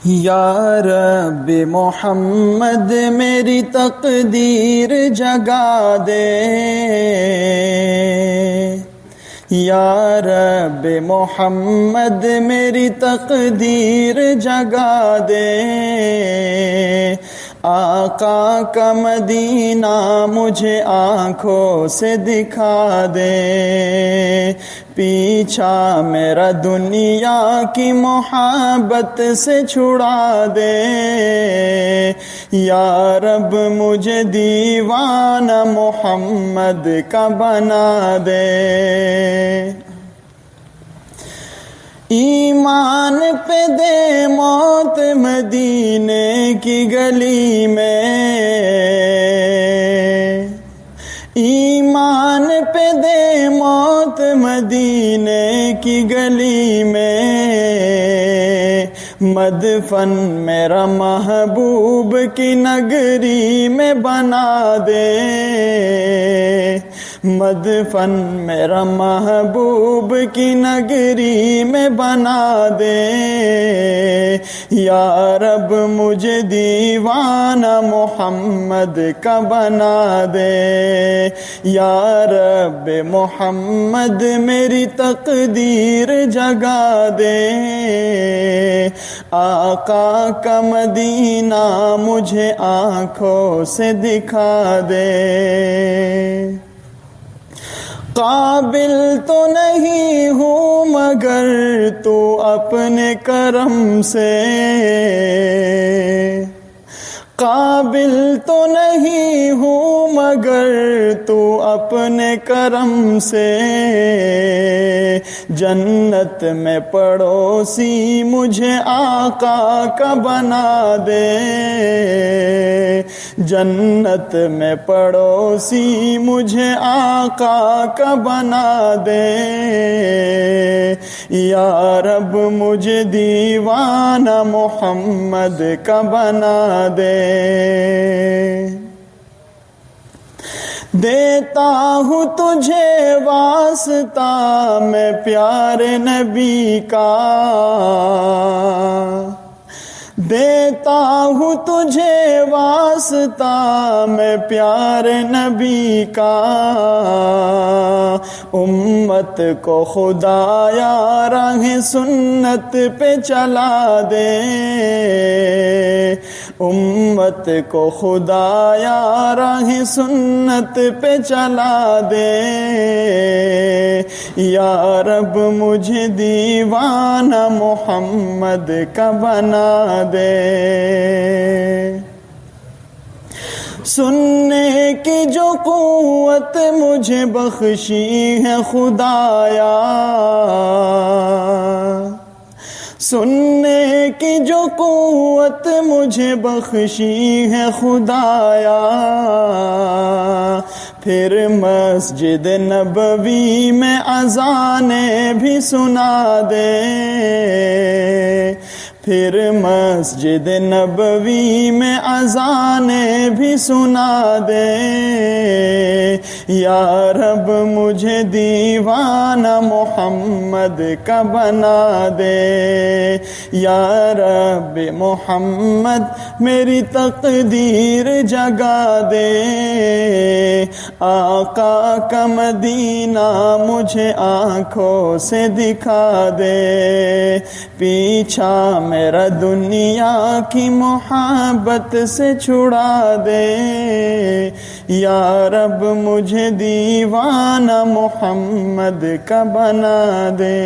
یا رب محمد میری تقدیر جگا دے، یا رب محمد میری تقدیر جگا دے، آقا کا مدینہ مجھے آنکھوں سے دکھا دے، پیچھا میرا دنیا کی محبت سے چھڑا دے، یا رب مجھے دیوانہ محمد کا بنا دے۔ ایمان پہ دے موت مدینے کی گلی میں، ایمان پہ دے موت مدینے کی گلی میں، مدفن میرا محبوب کی نگری میں بنا دے، مدفن میرا محبوب کی نگری میں بنا دے، یا رب مجھے دیوانہ محمد کا بنا دے، یا رب محمد میری تقدیر جگا دے، آقا کا مدینہ مجھے آنکھوں سے دکھا دے۔ قابل تو نہیں ہوں مگر تو اپنے کرم سے، قابل تو نہیں ہوں مگر تو اپنے کرم سے، جنت میں پڑوسی مجھے آقا کا بنا دے، جنت میں پڑوسی مجھے آقا کا بنا دے، یا رب مجھے دیوانہ محمد کا بنا دے۔ دیتا ہوں تجھے واسطہ میں پیارے نبی کا، دیتا ہوں تجھے واسطہ میں پیارے نبی کا، امت کو خدایا راہ سنت پہ چلا دے، امت کو خدایا راہ سنت پہ چلا دے، یا رب مجھے دیوانہ محمد کا بنا دے۔ سننے کی جو قوت مجھے بخشی ہے خدایا، سننے کی جو قوت مجھے بخشی ہے خدایا، پھر مسجد نبوی میں اذانیں بھی سنا دے، پھر مسجد نبوی میں اذانیں بھی سنا دے، یا رب مجھے دیوانہ محمد کا بنا دے، یا رب محمد میری تقدیر جگا دے، آقا کا مدینہ مجھے آنکھوں سے دکھا دے، پیچھا میرا دنیا کی محبت سے چھڑا دے، یا رب مجھے دیوانہ محمد کا بنا دے۔